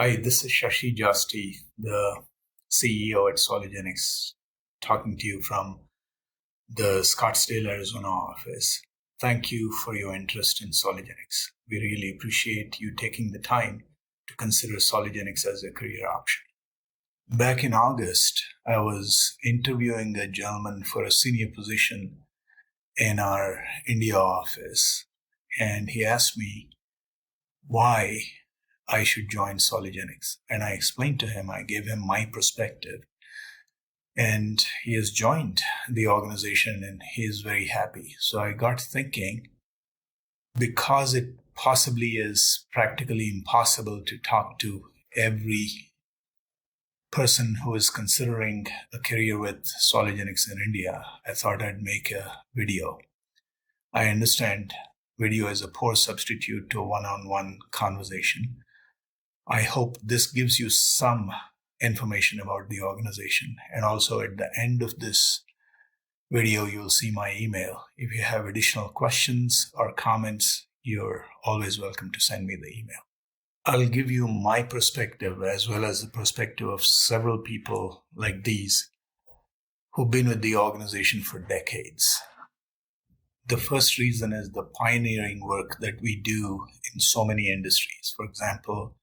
Hi, this is Shashi Jasti, the CEO at Solugenix, talking to you from the Scottsdale, Arizona office. Thank you for your interest in Solugenix. We really appreciate you taking the time to consider Solugenix as a career option. Back in August, I was interviewing a gentleman for a senior position in our India office, and he asked me why I should join Solugenix. And I explained to him, I gave him my perspective. And he has joined the organization and he is very happy. So I got thinking, because it possibly is practically impossible to talk to every person who is considering a career with Solugenix in India, I thought I'd make a video. I understand video is a poor substitute to a one-on-one conversation. I hope this gives you some information about the organization. And also at the end of this video, you'll see my email. If you have additional questions or comments, you're always welcome to send me the email. I'll give you my perspective as well as the perspective of several people like these who've been with the organization for decades. The first reason is the pioneering work that we do in so many industries. For example,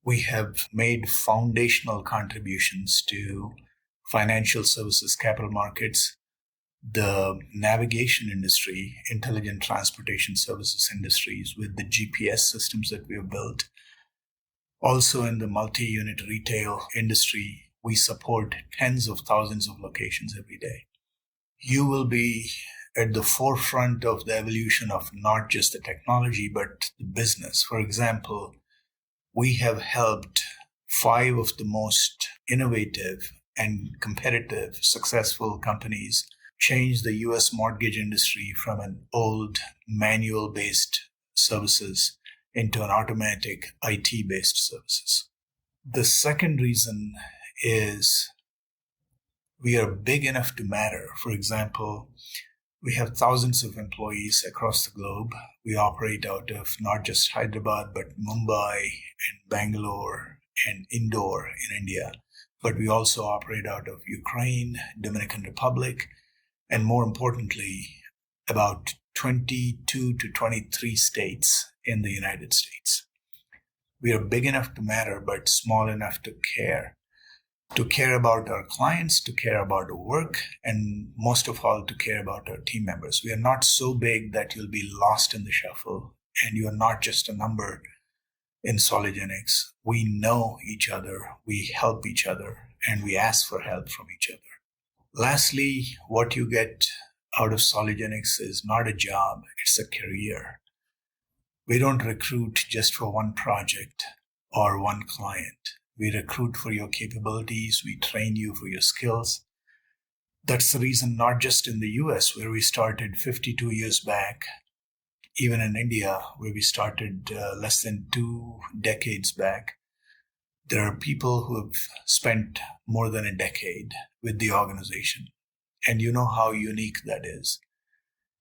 we have made foundational contributions to financial services, capital markets, the navigation industry, intelligent transportation services industries with the GPS systems that we have built. Also in the multi-unit retail industry, we support tens of thousands of locations every day. You will be at the forefront of the evolution of not just the technology, but the business. For example, we have helped 5 of the most innovative and competitive, successful companies change the US mortgage industry from an old manual-based services into an automatic IT-based services. The second reason is we are big enough to matter. For example, we have thousands of employees across the globe. We operate out of not just Hyderabad, but Mumbai and Bangalore and Indore in India. But we also operate out of Ukraine, Dominican Republic, and more importantly, about 22 to 23 states in the United States. We are big enough to matter, but small enough to care. To care about our clients, to care about our work, and most of all, to care about our team members. We are not so big that you'll be lost in the shuffle, and you are not just a number in Solugenix. We know each other, we help each other, and we ask for help from each other. Lastly, what you get out of Solugenix is not a job, it's a career. We don't recruit just for one project or one client. We recruit for your capabilities. We train you for your skills. That's the reason, not just in the US, where we started 52 years back, even in India, where we started less than 2 decades back, there are people who have spent more than a decade with the organization. And you know how unique that is.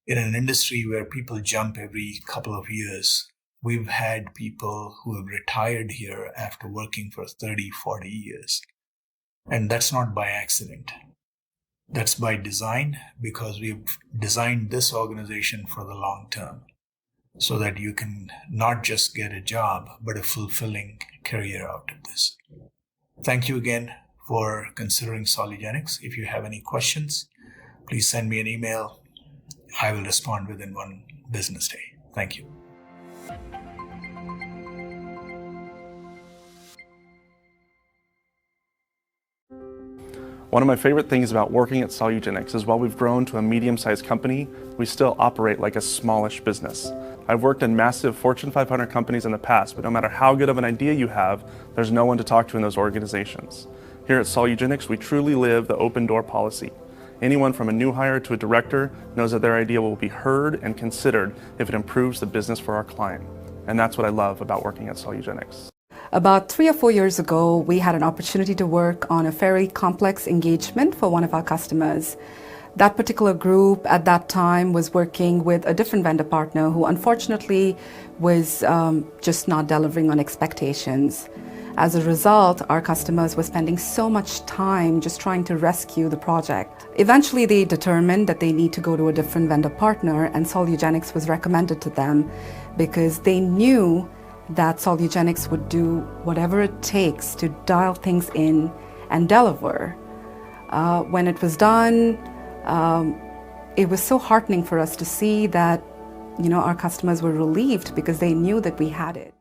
In an industry where people jump every couple of years, we've had people who have retired here after working for 30, 40 years. And that's not by accident. That's by design, because we've designed this organization for the long term so that you can not just get a job, but a fulfilling career out of this. Thank you again for considering Solugenix. If you have any questions, please send me an email. I will respond within 1 business day. Thank you. One of my favorite things about working at Solugenix is while we've grown to a medium-sized company, we still operate like a smallish business. I've worked in massive Fortune 500 companies in the past, but no matter how good of an idea you have, there's no one to talk to in those organizations. Here at Solugenix, we truly live the open door policy. Anyone from a new hire to a director knows that their idea will be heard and considered if it improves the business for our client. And that's what I love about working at Solugenix. About 3 or 4 years ago, we had an opportunity to work on a very complex engagement for one of our customers. That particular group at that time was working with a different vendor partner who unfortunately was just not delivering on expectations. As a result, our customers were spending so much time just trying to rescue the project. Eventually, they determined that they need to go to a different vendor partner, and Solugenix was recommended to them because they knew that Solugenix would do whatever it takes to dial things in and deliver. When it was done, it was so heartening for us to see that, our customers were relieved because they knew that we had it.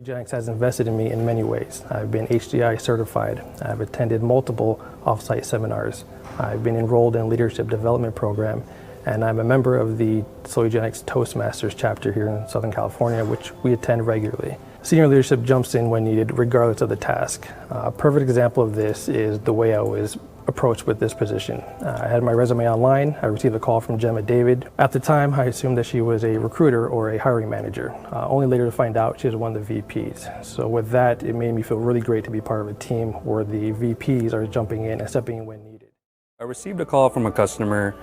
Solugenix has invested in me in many ways. I've been HDI certified. I've attended multiple off-site seminars. I've been enrolled in a leadership development program, and I'm a member of the Solugenix Toastmasters chapter here in Southern California, which we attend regularly. Senior leadership jumps in when needed, regardless of the task. A perfect example of this is the way I was approached with this position. I had my resume online. I received a call from Gemma David. At the time, I assumed that she was a recruiter or a hiring manager, only later to find out she was one of the VPs. So with that, it made me feel really great to be part of a team where the VPs are jumping in and stepping in when needed. I received a call from a customer.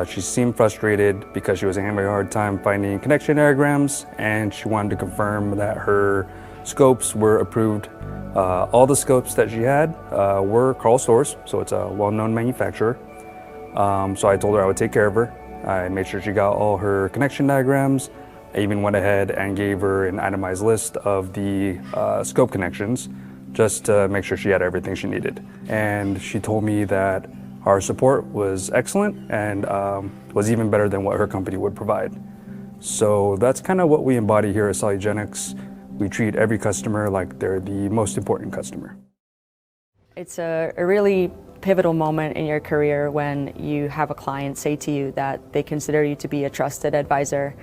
She seemed frustrated because she was having a hard time finding connection diagrams, and she wanted to confirm that her scopes were approved. All the scopes that she had were Karl Storz, so it's a well-known manufacturer. So I told her I would take care of her. I made sure she got all her connection diagrams. I even went ahead and gave her an itemized list of the scope connections just to make sure she had everything she needed. And she told me that our support was excellent and was even better than what her company would provide. So that's kind of what we embody here at Solugenix. We treat every customer like they're the most important customer. It's a really pivotal moment in your career when you have a client say to you that they consider you to be a trusted advisor,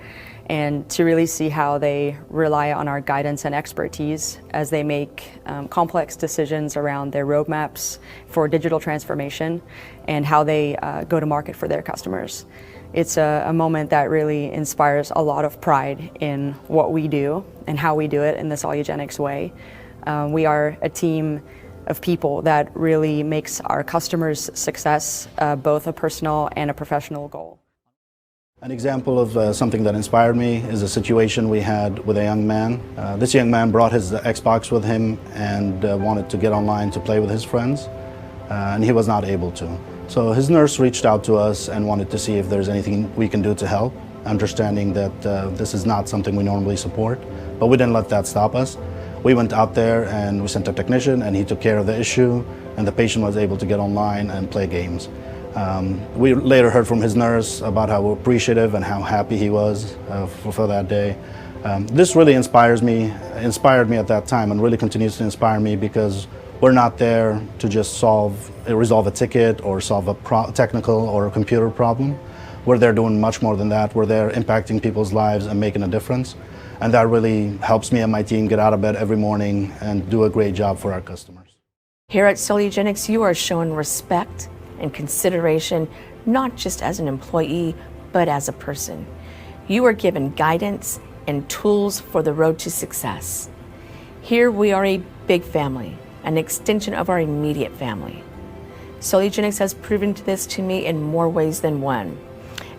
and to really see how they rely on our guidance and expertise as they make complex decisions around their roadmaps for digital transformation and how they go to market for their customers. It's a moment that really inspires a lot of pride in what we do and how we do it in the Solugenix way. We are a team of people that really makes our customers' success both a personal and a professional goal. An example of something that inspired me is a situation we had with a young man. This young man brought his Xbox with him and wanted to get online to play with his friends, and he was not able to. So his nurse reached out to us and wanted to see if there's anything we can do to help, understanding that this is not something we normally support, but we didn't let that stop us. We went out there and we sent a technician, and he took care of the issue, and the patient was able to get online and play games. We later heard from his nurse about how appreciative and how happy he was for that day. This really inspired me at that time, and really continues to inspire me, because we're not there to just resolve a ticket or solve a technical or a computer problem. We're there doing much more than that. We're there impacting people's lives and making a difference. And that really helps me and my team get out of bed every morning and do a great job for our customers. Here at Solugenix, you are shown respect and consideration, not just as an employee, but as a person. You are given guidance and tools for the road to success. Here we are a big family, an extension of our immediate family. Solugenix has proven this to me in more ways than one.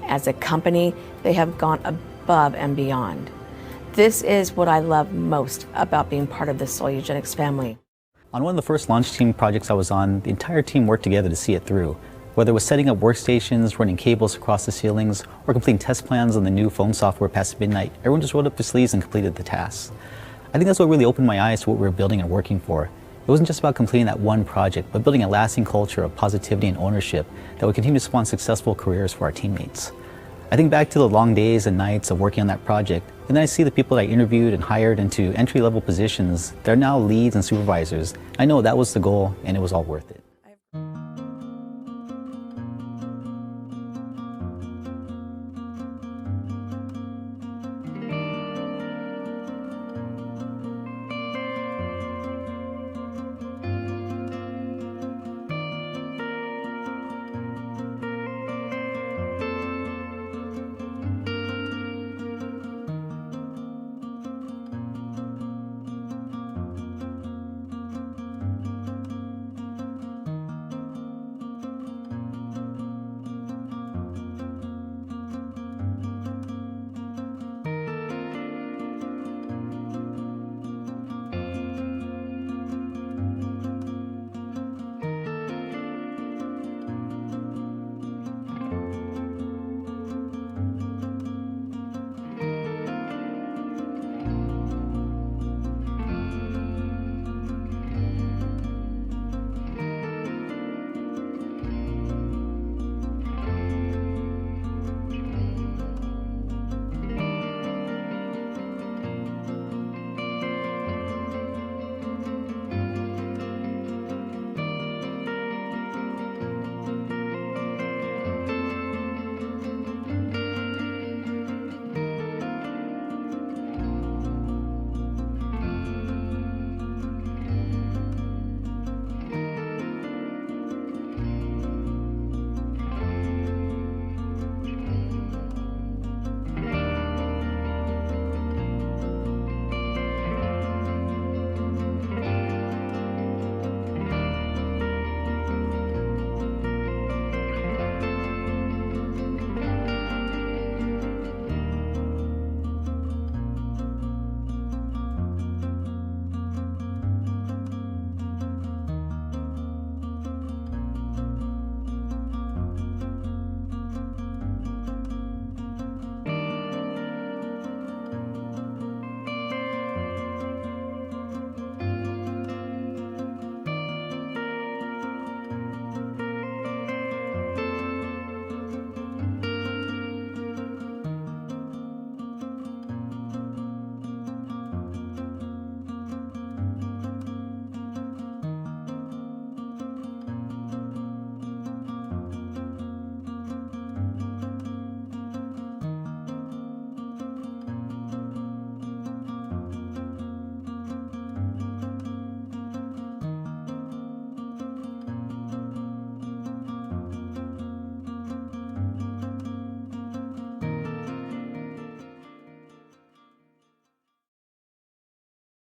As a company, they have gone above and beyond. This is what I love most about being part of the Solugenix family. On one of the first launch team projects I was on, the entire team worked together to see it through. Whether it was setting up workstations, running cables across the ceilings, or completing test plans on the new phone software past midnight, everyone just rolled up their sleeves and completed the tasks. I think that's what really opened my eyes to what we were building and working for. It wasn't just about completing that one project, but building a lasting culture of positivity and ownership that would continue to spawn successful careers for our teammates. I think back to the long days and nights of working on that project, and then I see the people that I interviewed and hired into entry-level positions. They're now leads and supervisors. I know that was the goal, and it was all worth it.